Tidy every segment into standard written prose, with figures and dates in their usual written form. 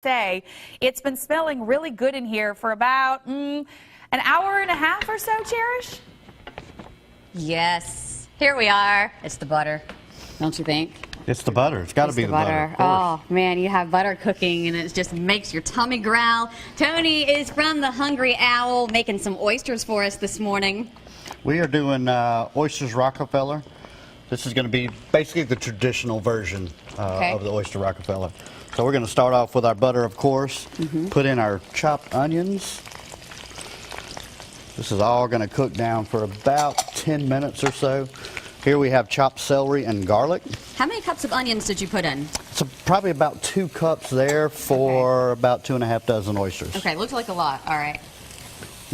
Say it's been smelling really good in here for about an hour and a half or so, Cherish? Yes. Here we are. It's the butter, don't you think? It's the butter. It's got to be the butter. Oh, man, you have butter cooking, and it just makes your tummy growl. Tony is from the Hungry Owl making some oysters for us this morning. We are doing Oyster Rockefeller. This is going to be basically the traditional version of the Oyster Rockefeller. So we're going to start off with our butter, of course. Put in our chopped onions. This is all going to cook down for about 10 minutes or so. Here we have chopped celery and garlic. How many cups of onions did you put in? So probably about 2 cups there for about 2½ dozen oysters. Okay, looks like a lot. All right.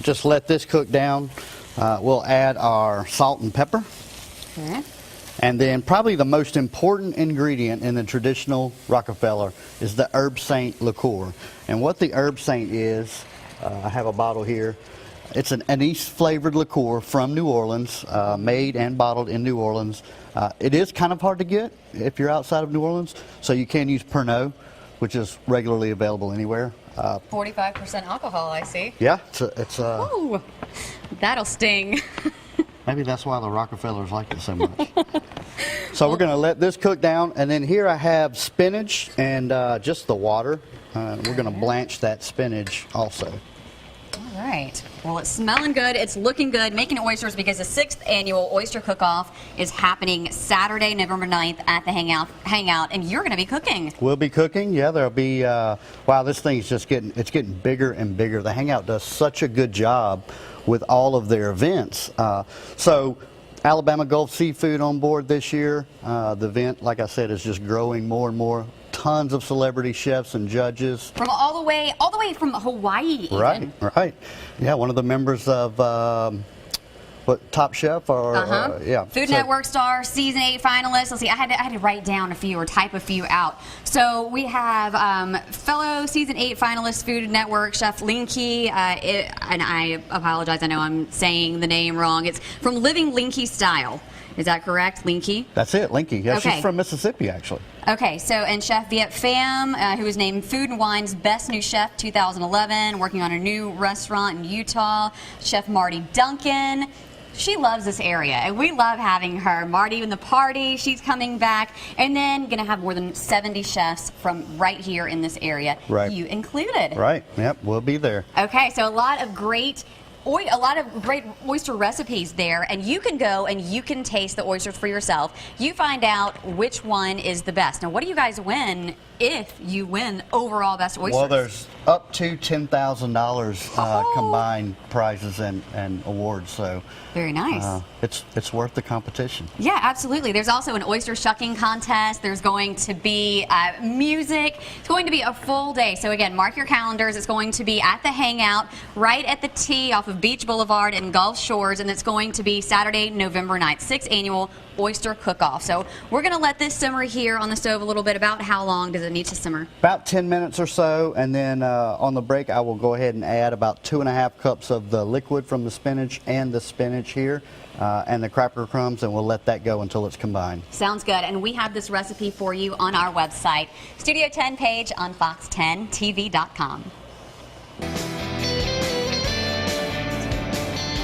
Just let this cook down. We'll add our salt and pepper. Okay. And then probably the most important ingredient in the traditional Rockefeller is the herb saint liqueur. And what the herb saint is, I have a bottle here. It's an anise flavored liqueur from New Orleans, made and bottled in New Orleans. It is kind of hard to get if you're outside of New Orleans, so you can use Pernod, which is regularly available anywhere. 45% alcohol, I see. Yeah, Ooh, that'll sting. Maybe that's why the Rockefellers like it so much. So we're going to let this cook down, and then here I have spinach and just the water. We're going to blanch that spinach also. All right. Well, it's smelling good. It's looking good. Making oysters because the 6th annual Oyster Cookoff is happening Saturday, November 9th at the Hangout, and you're going to be cooking. We'll be cooking. Yeah, there'll be. Wow, this thing's just getting bigger and bigger. The Hangout does such a good job with all of their events. So Alabama Gulf Seafood on board this year. The event, like I said, is just growing more and more. Tons of celebrity chefs and judges. From all the way from Hawaii even. Right. Yeah, one of the members of Top Chef or yeah. Food Network star, season 8 finalists. Let's see, I had to write down a few or type a few out. So we have fellow season 8 finalist Food Network chef Linky, and I apologize, I know I'm saying the name wrong. It's from Living Linky Style. Is that correct, Linky? That's it, Linky. Yeah, okay. She's from Mississippi, actually. Okay, so, and Chef Viet Pham, who was named Food and Wine's Best New Chef 2011, working on a new restaurant in Utah. Chef Marty Duncan. She loves this area, and we love having her. Marty in the party, she's coming back, and then going to have more than 70 chefs from right here in this area, you included. Right, yep, we'll be there. Okay, so a lot of great oyster recipes there, and you can go and you can taste the oysters for yourself. You find out which one is the best. Now, what do you guys win if you win overall best oysters? Well, there's up to $10,000 combined prizes and awards. So very nice. It's worth the competition. Yeah, absolutely. There's also an oyster shucking contest. There's going to be music. It's going to be a full day. So again, mark your calendars. It's going to be at the Hangout right at the T off of Beach Boulevard and Gulf Shores, and it's going to be Saturday, November 9th, 6th annual Oyster Cookoff. So we're going to let this simmer here on the stove a little bit. About how long does it need to simmer? About 10 minutes or so, and then on the break I will go ahead and add about 2½ cups of the liquid from the spinach and the spinach here and the cracker crumbs, and we'll let that go until it's combined. Sounds good, and we have this recipe for you on our website, Studio 10 page on fox10tv.com.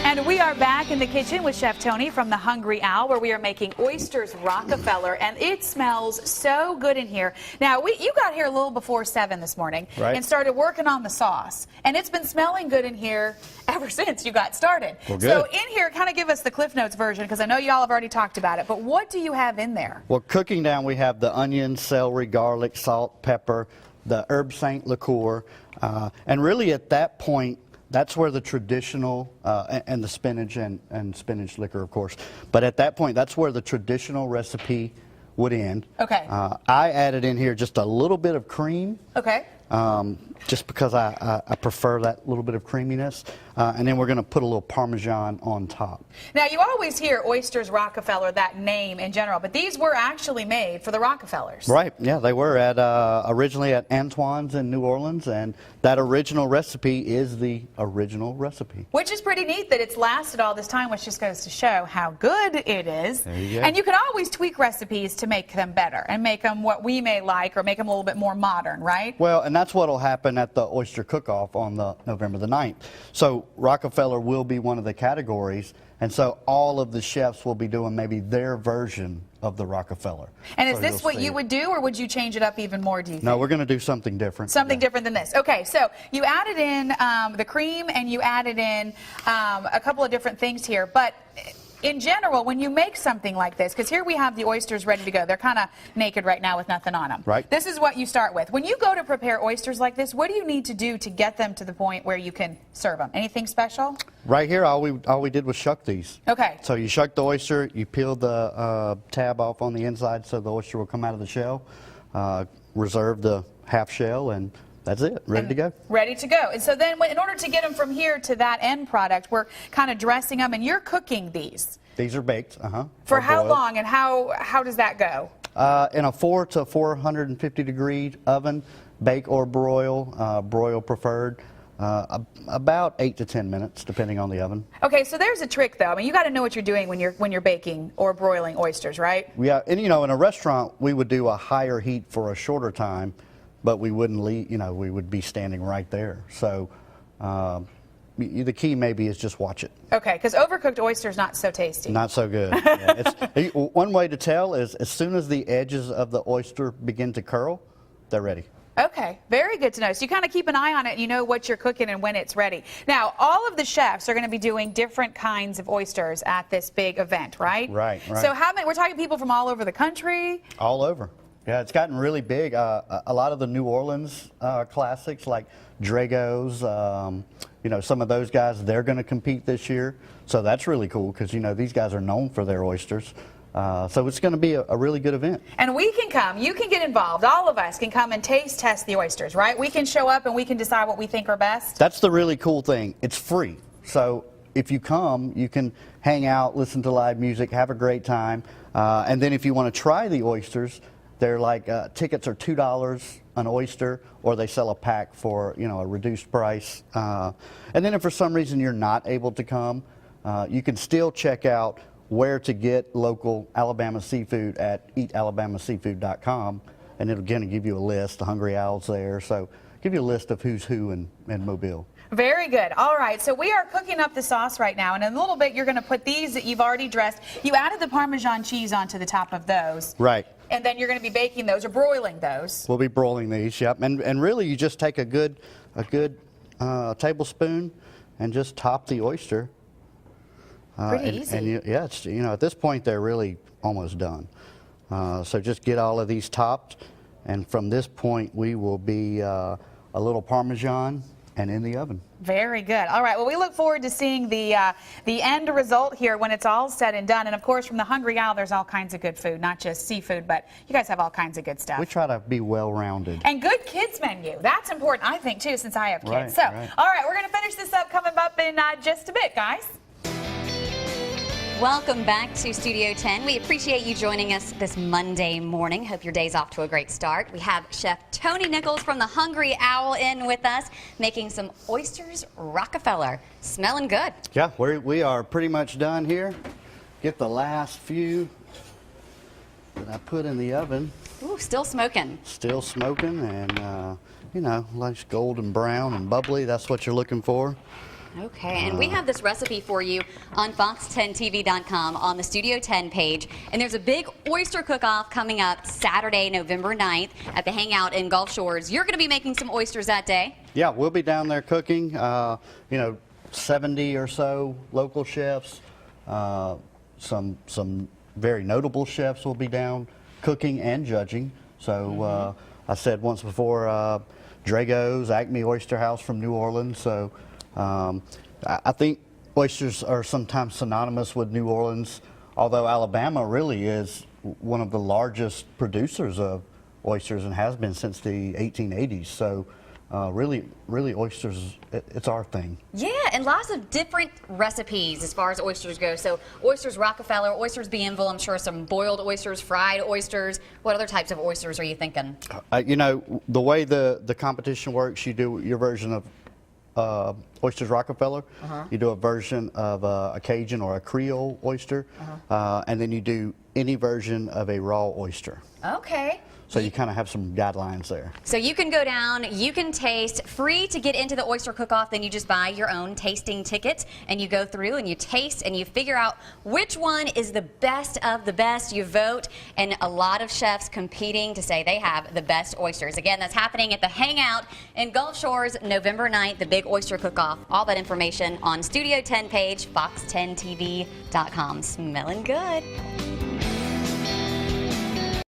And we are back in the kitchen with Chef Tony from the Hungry Owl, where we are making Oysters Rockefeller, and it smells so good in here. Now, you got here a little before 7 this morning and started working on the sauce, and it's been smelling good in here ever since you got started. Well, good. So in here, kind of give us the Cliff Notes version, because I know y'all have already talked about it, but what do you have in there? Well, cooking down, we have the onion, celery, garlic, salt, pepper, the herb saint liqueur, and really at that point, that's where the traditional, and the spinach and spinach liquor, of course. But at that point, that's where the traditional recipe would end. Okay. I added in here just a little bit of cream. Okay. Just because I prefer that little bit of creaminess. And then we're going to put a little Parmesan on top. Now, you always hear Oysters Rockefeller, that name in general, but these were actually made for the Rockefellers. Right, yeah, they were at originally at Antoine's in New Orleans, and that original recipe is the original recipe. Which is pretty neat that it's lasted all this time, which just goes to show how good it is. There you go. And you can always tweak recipes to make them better and make them what we may like, or make them a little bit more modern, right? Well, and that's what will happen at the Oyster Cookoff on the November the 9th. So Rockefeller will be one of the categories, and so all of the chefs will be doing maybe their version of the Rockefeller. And is this what you would do, or would you change it up even more, do you think? No, we're going to do something different. Something different than this. Okay, so you added in the cream, and you added in a couple of different things here, but in general, when you make something like this, because here we have the oysters ready to go. They're kind of naked right now with nothing on them. Right. This is what you start with. When you go to prepare oysters like this, what do you need to do to get them to the point where you can serve them? Anything special? Right here, all we did was shuck these. Okay. So you shuck the oyster, you peel the tab off on the inside so the oyster will come out of the shell, reserve the half shell, and that's it, ready to go. Ready to go. And so then in order to get them from here to that end product, we're kind of dressing them, and you're cooking these. These are baked, For how long, and how does that go? In a 4 to 450 degree oven, bake or broil, broil preferred. About 8 to 10 minutes, depending on the oven. Okay, so there's a trick, though. I mean, you got to know what you're doing when you're baking or broiling oysters, right? Yeah, and in a restaurant, we would do a higher heat for a shorter time, but we wouldn't leave. We would be standing right there. So the key maybe is just watch it. Okay, because overcooked oyster's not so tasty. Not so good. Yeah, one way to tell is as soon as the edges of the oyster begin to curl, they're ready. Okay, very good to know. So you kind of keep an eye on it, and you know what you're cooking and when it's ready. Now, all of the chefs are going to be doing different kinds of oysters at this big event, right? Right. So how many? We're talking people from all over the country. All over. Yeah, it's gotten really big. A lot of the New Orleans classics like Drago's, some of those guys, they're going to compete this year. So that's really cool because, these guys are known for their oysters. So it's going to be a really good event. And we can come, you can get involved, all of us can come and taste test the oysters, right? We can show up and we can decide what we think are best. That's the really cool thing. It's free. So if you come, you can hang out, listen to live music, have a great time. And then if you want to try the oysters, they're like tickets are $2 an oyster, or they sell a pack for a reduced price. And then if for some reason you're not able to come, you can still check out where to get local Alabama seafood at eatalabamaseafood.com, and it'll again give you a list. The Hungry Owl's there, so give you a list of who's who in Mobile. Very good. All right, so we are cooking up the sauce right now, and in a little bit you're going to put these that you've already dressed. You added the Parmesan cheese onto the top of those. Right. And then you're going to be baking those or broiling those. We'll be broiling these, yep. And really you just take a good tablespoon and just top the oyster. Pretty easy. And yeah, it's, at this point they're really almost done. So just get all of these topped, and from this point we will be a little Parmesan and in the oven. Very good. All right. Well, we look forward to seeing the end result here when it's all said and done. And of course, from the Hungry Owl, there's all kinds of good food, not just seafood, but you guys have all kinds of good stuff. We try to be well-rounded. And good kids menu. That's important, I think, too, since I have kids. Right, so, right. All right, we're going to finish this up coming up in just a bit, guys. Welcome back to Studio 10. We appreciate you joining us this Monday morning. Hope your day's off to a great start. We have Chef Tony Nichols from the Hungry Owl in with us, making some Oysters Rockefeller. Smelling good. Yeah, we are pretty much done here. Get the last few that I put in the oven. Ooh, still smoking. Still smoking, and nice golden brown and bubbly. That's what you're looking for. Okay, and we have this recipe for you on fox10tv.com on the Studio 10 page. And there's a big oyster cook-off coming up Saturday, November 9th at the Hangout in Gulf Shores. You're going to be making some oysters that day. Yeah, we'll be down there cooking. 70 or so local chefs. Some very notable chefs will be down cooking and judging. So I said once before, Drago's, Acme Oyster House from New Orleans. So I think oysters are sometimes synonymous with New Orleans, although Alabama really is one of the largest producers of oysters and has been since the 1880s. So really oysters, it's our thing. Yeah, and lots of different recipes as far as oysters go. So Oysters Rockefeller, Oysters Bienville, I'm sure some boiled oysters, fried oysters. What other types of oysters are you thinking? The way the competition works, you do your version of Oysters Rockefeller. You do a version of a Cajun or a Creole oyster, and then you do any version of a raw oyster. Okay. So you kind of have some guidelines there. So you can go down, you can taste, free to get into the Oyster Cook-Off, then you just buy your own tasting ticket and you go through and you taste and you figure out which one is the best of the best. You vote, and a lot of chefs competing to say they have the best oysters. Again, that's happening at the Hangout in Gulf Shores, November 9th, the big Oyster Cook-Off. All that information on Studio 10 page, fox10tv.com. Smelling good.